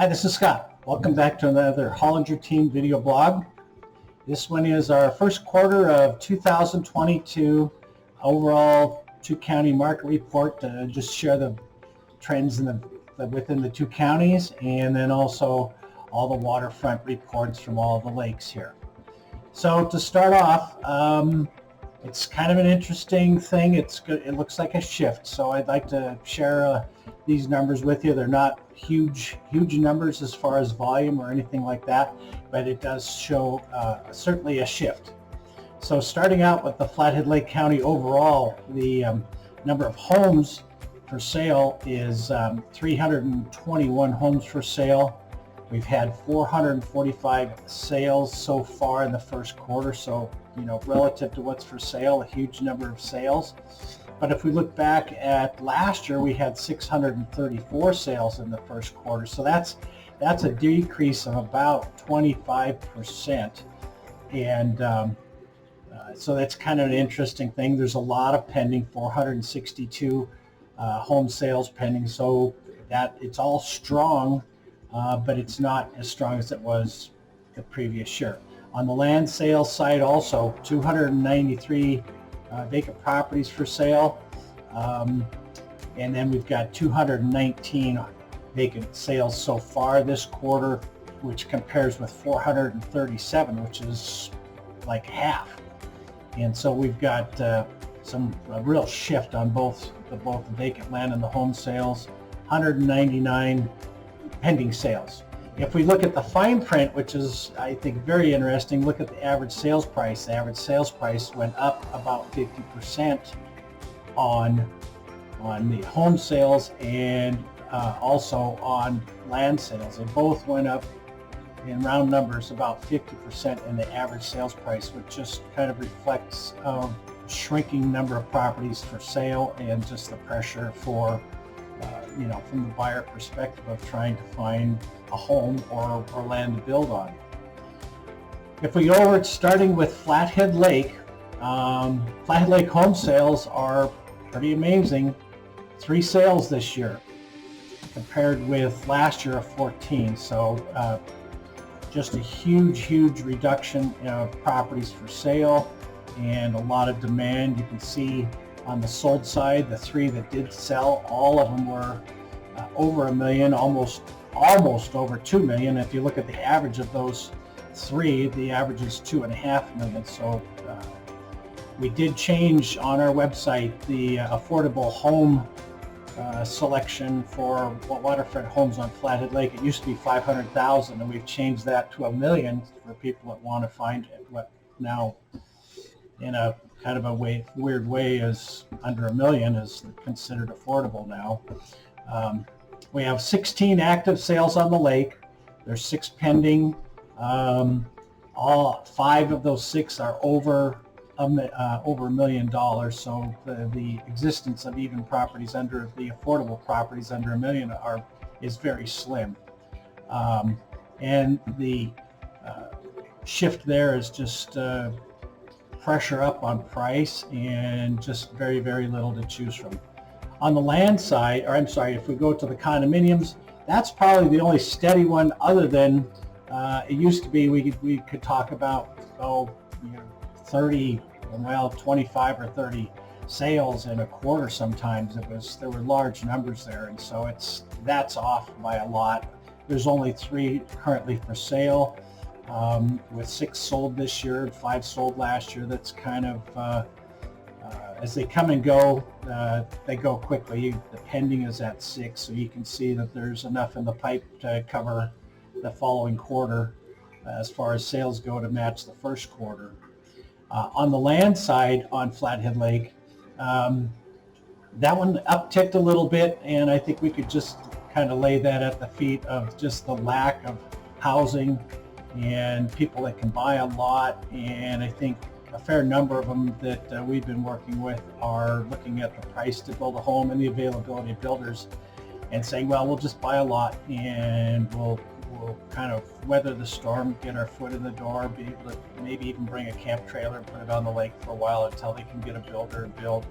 Hi, this is Scott. Welcome back to another Hollinger Team video blog. This one is our first quarter of 2022 overall two-county market report to just share the trends in within the two counties, and then also all the waterfront reports from all the lakes here. So to start off, it's kind of an interesting thing. It looks like a shift, so I'd like to share these numbers with you. They're not huge numbers as far as volume or anything like that, but it does show certainly a shift. So starting out with the Flathead Lake County overall, the number of homes for sale is 321 homes for sale. We've had 445 sales so far in the first quarter, so relative to what's for sale, a huge number of sales. But if we look back at last year, we had 634 sales in the first quarter, so that's a decrease of about 25%, and so that's kind of an interesting thing. There's a lot of pending, 462 home sales pending, so that it's all strong, but it's not as strong as it was the previous year. On the land sales side also, 293 vacant properties for sale, and then we've got 219 vacant sales so far this quarter, which compares with 437, which is like half. And so we've got a real shift on both the vacant land and the home sales. 199 pending sales. If we look at the fine print, which is, I think, very interesting, look at the average sales price. The average sales price went up about 50% on the home sales and also on land sales. They both went up in round numbers about 50% in the average sales price, which just kind of reflects a shrinking number of properties for sale and just the pressure for from the buyer perspective of trying to find a home or land to build on. If we go over, starting with Flathead Lake, Flathead Lake home sales are pretty amazing. 3 sales this year compared with last year of 14. So just a huge reduction of properties for sale and a lot of demand. You can see on the sold side, the 3 that did sell, all of them were over $1 million, almost over $2 million. If you look at the average of those 3, the average is $2.5 million. So we did change on our website the affordable home selection for waterfront homes on Flathead Lake. It used to be 500,000, and we've changed that to $1 million for people that want to find what now, in a kind of a weird way, is under $1 million is considered affordable now. We have 16 active sales on the lake. There's 6 pending. All 5 of those 6 are over $1 million. So the existence of even properties under the affordable properties under $1 million is very slim. And the shift there is just pressure up on price and just very little to choose from. On the land side, or I'm sorry, if we go to the condominiums, that's probably the only steady one, other than it used to be we could talk about 25 or 30 sales in a quarter. Sometimes there were large numbers there, and so that's off by a lot. There's only 3 currently for sale, with 6 sold this year and 5 sold last year. That's kind of as they come and go, they go quickly. The pending is at 6, so you can see that there's enough in the pipe to cover the following quarter as far as sales go to match the first quarter. On the land side on Flathead Lake, that one upticked a little bit, and I think we could just kind of lay that at the feet of just the lack of housing and people that can buy a lot. And I think a fair number of them that we've been working with are looking at the price to build a home and the availability of builders and saying, well, we'll just buy a lot and we'll kind of weather the storm, get our foot in the door, be able to maybe even bring a camp trailer and put it on the lake for a while until they can get a builder and build.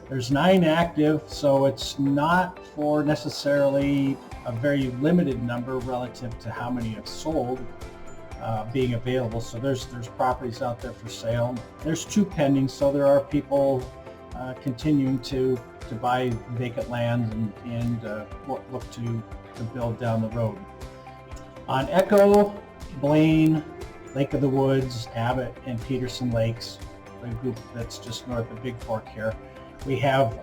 There's 9 active, so it's not for necessarily a very limited number relative to how many have sold being available. So there's properties out there for sale. There's 2 pending, so there are people continuing to buy vacant land and look to build down the road. On Echo, Blaine, Lake of the Woods, Abbott, and Peterson Lakes, a group that's just north of Big Fork here, we have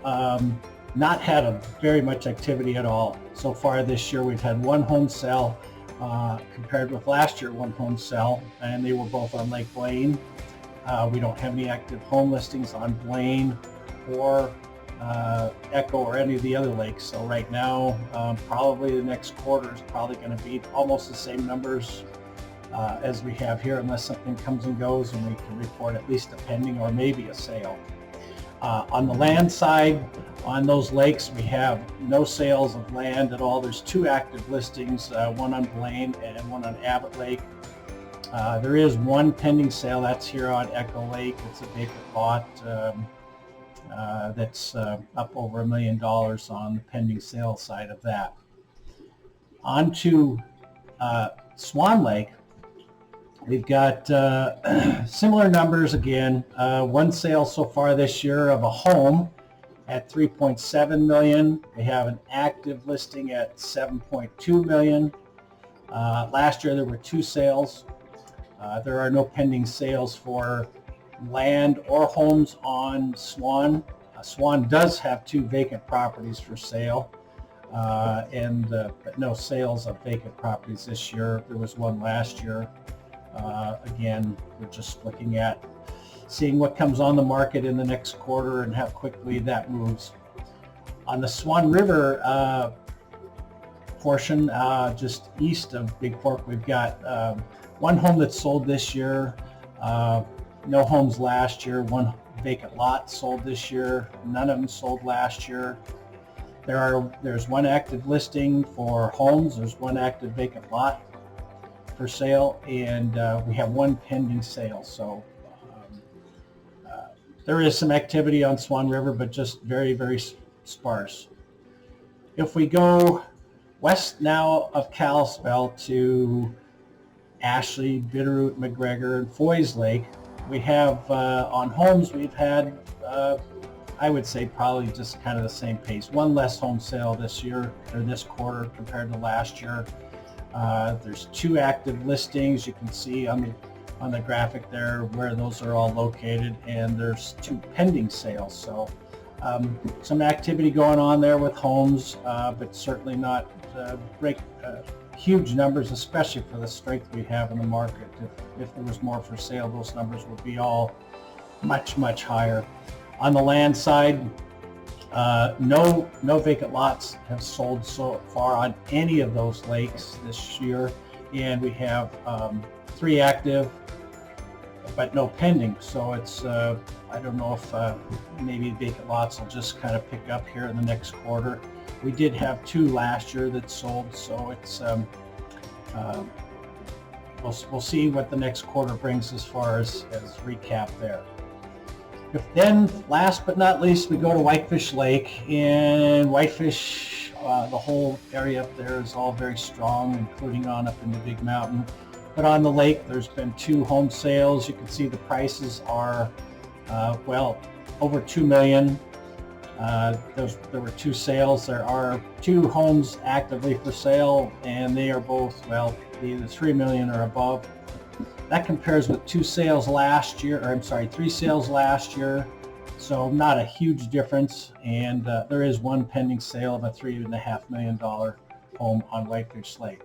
not had very much activity at all. So far this year we've had 1 home sale compared with last year 1 home sale, and they were both on Lake Blaine. We don't have any active home listings on Blaine or Echo or any of the other lakes. So right now probably the next quarter is probably going to be almost the same numbers as we have here, unless something comes and goes and we can report at least a pending or maybe a sale. On the land side, on those lakes, we have no sales of land at all. There's 2 active listings, one on Blaine and one on Abbott Lake. There is 1 pending sale, that's here on Echo Lake. It's a vacant lot that's up over $1 million on the pending sale side of that. On to Swan Lake. We've got similar numbers again. 1 sale so far this year of a home at $3.7 million. We have an active listing at $7.2 million. Last year there were 2 sales. There are no pending sales for land or homes on Swan. Swan does have 2 vacant properties for sale, but no sales of vacant properties this year. There was 1 last year. Again, we're just looking at seeing what comes on the market in the next quarter and how quickly that moves. On the Swan River portion, just east of Big Fork, we've got 1 home that's sold this year, no homes last year, 1 vacant lot sold this year, none of them sold last year. There's 1 active listing for homes, there's 1 active vacant lot for sale, and we have 1 pending sale. So there is some activity on Swan River, but just very, very sparse. If we go west now of Kalispell to Ashley, Bitterroot, McGregor, and Foy's Lake, we have on homes we've had I would say probably just kind of the same pace. 1 less home sale this year or this quarter compared to last year. There's 2 active listings. You can see on the graphic there where those are all located, and there's 2 pending sales. So some activity going on there with homes, but certainly not huge numbers, especially for the strength we have in the market. If there was more for sale, those numbers would be all much higher. On the land side, no vacant lots have sold so far on any of those lakes this year, and we have 3 active but no pending. So it's I don't know if maybe vacant lots will just kind of pick up here in the next quarter. We did have 2 last year that sold, so it's we'll see what the next quarter brings as far as recap there. If then, last but not least, we go to Whitefish Lake. And Whitefish, the whole area up there is all very strong, including on up in the Big Mountain. But on the lake, there's been 2 home sales. You can see the prices are, well, over $2 million. There were 2 sales. There are 2 homes actively for sale, and they are both, well, either $3 million or above. That compares with 2 sales last year, or I'm sorry, 3 sales last year. So not a huge difference. And there is 1 pending sale of a $3.5 million home on Whitefish Lake.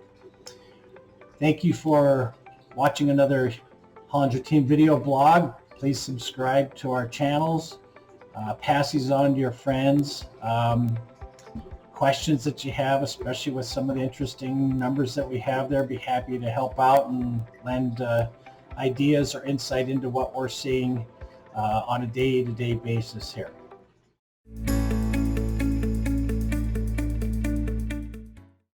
Thank you for watching another Hollinger Team video blog. Please subscribe to our channels. Pass these on to your friends. Questions that you have, especially with some of the interesting numbers that we have there, be happy to help out and lend ideas or insight into what we're seeing on a day-to-day basis here.